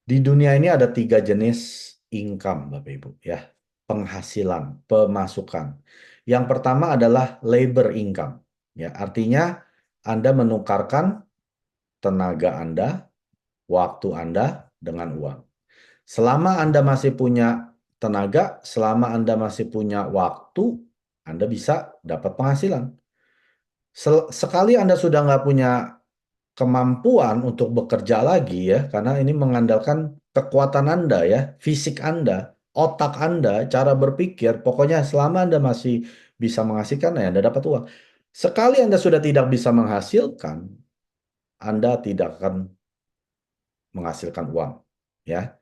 Di dunia ini ada tiga jenis income, Bapak Ibu, ya. Penghasilan, pemasukan. Yang pertama adalah labor income. Ya, artinya Anda menukarkan tenaga Anda, waktu Anda dengan uang. Selama Anda masih punya tenaga, selama Anda masih punya waktu, Anda bisa dapat penghasilan. Sekali Anda sudah nggak punya kemampuan untuk bekerja lagi ya, karena ini mengandalkan kekuatan Anda ya, fisik Anda, otak Anda, cara berpikir, pokoknya selama Anda masih bisa menghasilkan, ya Anda dapat uang. Sekali Anda sudah tidak bisa menghasilkan, Anda tidak akan menghasilkan uang. Ya,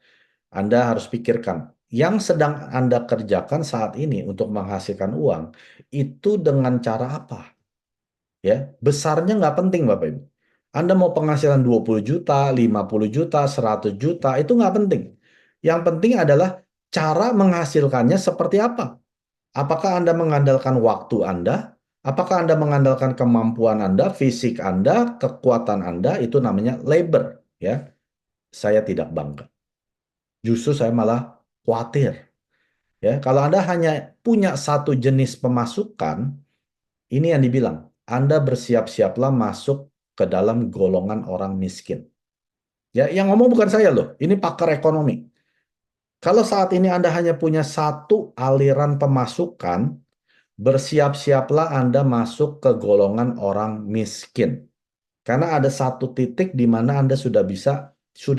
Anda harus pikirkan yang sedang Anda kerjakan saat ini untuk menghasilkan uang itu dengan cara apa? Ya, besarnya nggak penting Bapak Ibu. Anda mau penghasilan 20 juta, 50 juta, 100 juta, itu nggak penting. Yang penting adalah cara menghasilkannya seperti apa. Apakah Anda mengandalkan waktu Anda? Apakah Anda mengandalkan kemampuan Anda, fisik Anda, kekuatan Anda? Itu namanya labor. Ya, saya tidak bangga. Justru saya malah khawatir. Ya, kalau Anda hanya punya satu jenis pemasukan, ini yang dibilang, Anda bersiap-siaplah masuk ke dalam golongan orang miskin. Ya, yang ngomong bukan saya loh, ini pakar ekonomi. Kalau saat ini Anda hanya punya satu aliran pemasukan, bersiap-siaplah Anda masuk ke golongan orang miskin. Karena ada satu titik di mana Anda sudah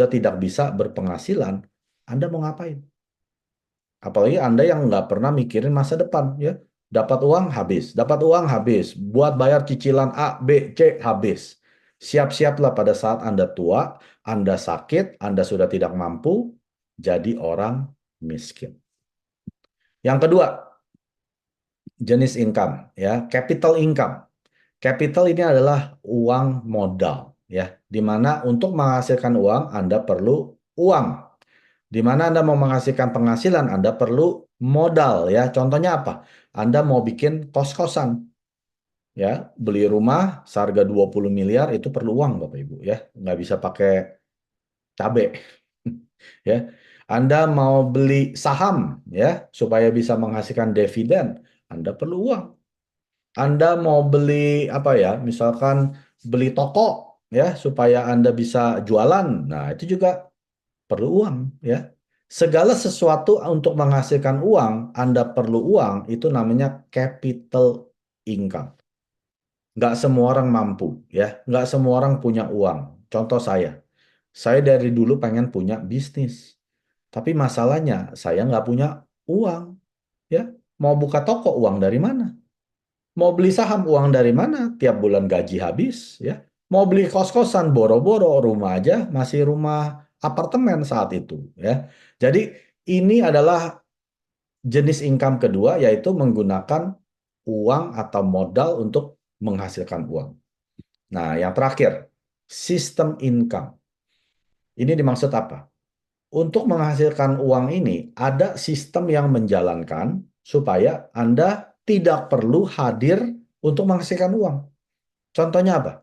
tidak bisa berpenghasilan, Anda mau ngapain? Apalagi Anda yang nggak pernah mikirin masa depan, ya. Dapat uang habis, dapat uang habis, buat bayar cicilan A, B, C habis. Siap-siaplah pada saat Anda tua, Anda sakit, Anda sudah tidak mampu, jadi orang miskin. Yang kedua, jenis income, ya, capital income. Capital ini adalah uang modal, ya, di mana untuk menghasilkan uang Anda perlu uang. Di mana Anda mau menghasilkan penghasilan, Anda perlu modal ya. Contohnya apa? Anda mau bikin kos-kosan ya, beli rumah seharga 20 miliar itu perlu uang Bapak Ibu ya. Nggak bisa pakai cabai ya. Anda mau beli saham ya supaya bisa menghasilkan dividen, Anda perlu uang. Anda mau beli apa ya? Misalkan beli toko ya supaya Anda bisa jualan. Nah, itu juga perlu uang ya. Segala sesuatu untuk menghasilkan uang, Anda perlu uang, itu namanya capital income. Nggak semua orang mampu ya, nggak semua orang punya uang. Contoh saya dari dulu pengen punya bisnis, tapi masalahnya saya nggak punya uang ya. Mau buka toko uang dari mana? Mau beli saham uang dari mana? Tiap bulan gaji habis ya. Mau beli kos-kosan boro-boro rumah aja masih rumah apartemen saat itu ya. Jadi ini adalah jenis income kedua yaitu menggunakan uang atau modal untuk menghasilkan uang. Nah, yang terakhir, sistem income. Ini dimaksud apa? Untuk menghasilkan uang ini ada sistem yang menjalankan supaya Anda tidak perlu hadir untuk menghasilkan uang. Contohnya apa?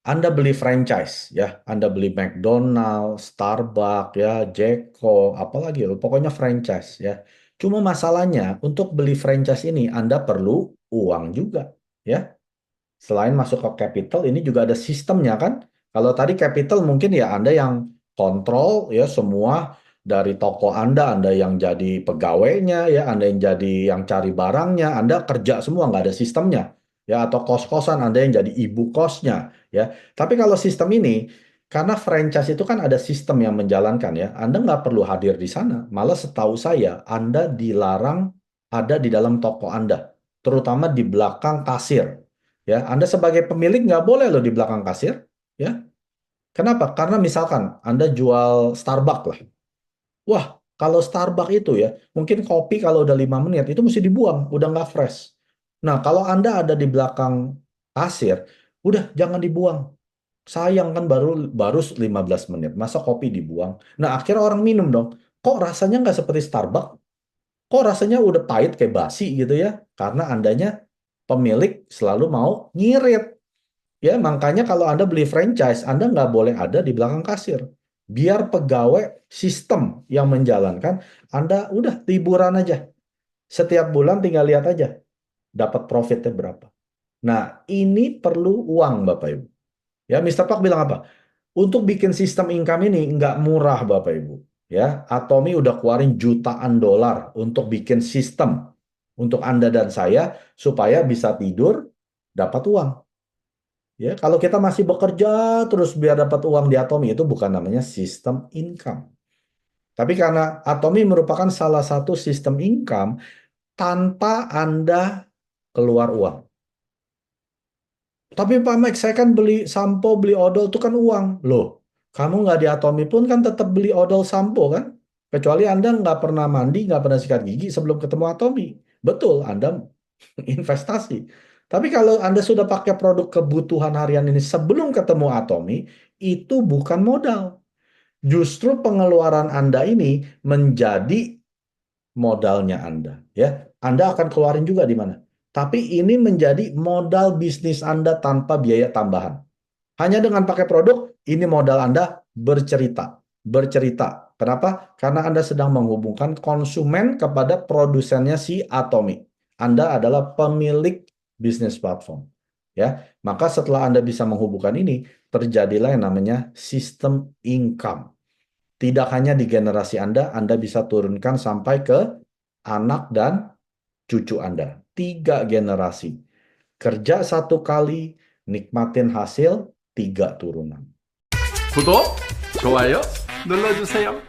Anda beli franchise, ya. Anda beli McDonald, Starbucks, ya, Jeko, apalagi itu. Pokoknya franchise, ya. Cuma masalahnya, untuk beli franchise ini Anda perlu uang juga, ya. Selain masuk ke capital, ini juga ada sistemnya, kan? Kalau tadi capital mungkin ya Anda yang kontrol, ya, semua dari toko Anda yang jadi pegawainya, ya, Anda yang jadi yang cari barangnya, Anda kerja semua, nggak ada sistemnya. Ya, atau kos-kosan Anda yang jadi ibu kosnya, ya. Tapi kalau sistem ini, karena franchise itu kan ada sistem yang menjalankan ya, Anda nggak perlu hadir di sana. Malah setahu saya, Anda dilarang ada di dalam toko Anda, terutama di belakang kasir. Ya, Anda sebagai pemilik nggak boleh loh di belakang kasir. Ya, kenapa? Karena misalkan Anda jual Starbucks lah. Wah, kalau Starbucks itu ya, mungkin kopi kalau udah 5 menit itu mesti dibuang, udah nggak fresh. Nah, kalau Anda ada di belakang kasir, udah jangan dibuang. Sayang kan baru baru 15 menit, masa kopi dibuang? Nah, akhirnya orang minum dong. Kok rasanya nggak seperti Starbucks? Kok rasanya udah pahit kayak basi gitu ya? Karena Andanya pemilik selalu mau ngirit. Ya, makanya kalau Anda beli franchise, Anda nggak boleh ada di belakang kasir. Biar pegawai sistem yang menjalankan, Anda udah liburan aja. Setiap bulan tinggal lihat aja, dapat profitnya berapa. Nah, ini perlu uang, Bapak Ibu. Ya, Mister Park bilang apa? Untuk bikin sistem income ini nggak murah, Bapak Ibu. Ya, Atomi udah keluarin jutaan dolar untuk bikin sistem untuk Anda dan saya supaya bisa tidur, dapat uang. Ya, kalau kita masih bekerja terus biar dapat uang di Atomi itu bukan namanya sistem income. Tapi karena Atomi merupakan salah satu sistem income tanpa Anda keluar uang. Tapi Pak Max, saya kan beli sampo, beli odol itu kan uang. Loh, kamu nggak di Atomi pun kan tetap beli odol sampo kan? Kecuali Anda nggak pernah mandi, nggak pernah sikat gigi sebelum ketemu Atomi. Betul, Anda investasi. Tapi kalau Anda sudah pakai produk kebutuhan harian ini sebelum ketemu Atomi, itu bukan modal. Justru pengeluaran Anda ini menjadi modalnya Anda. Ya, Anda akan keluarin juga di mana. Tapi ini menjadi modal bisnis Anda tanpa biaya tambahan. Hanya dengan pakai produk, ini modal Anda bercerita. Bercerita. Kenapa? Karena Anda sedang menghubungkan konsumen kepada produsennya si Atomi. Anda adalah pemilik bisnis platform. Ya, maka setelah Anda bisa menghubungkan ini, terjadilah yang namanya sistem income. Tidak hanya di generasi Anda bisa turunkan sampai ke anak dan cucu Anda. 3 generasi. Kerja 1 kali, nikmatin hasil 3 turunan. 구독, 좋아요 눌러주세요.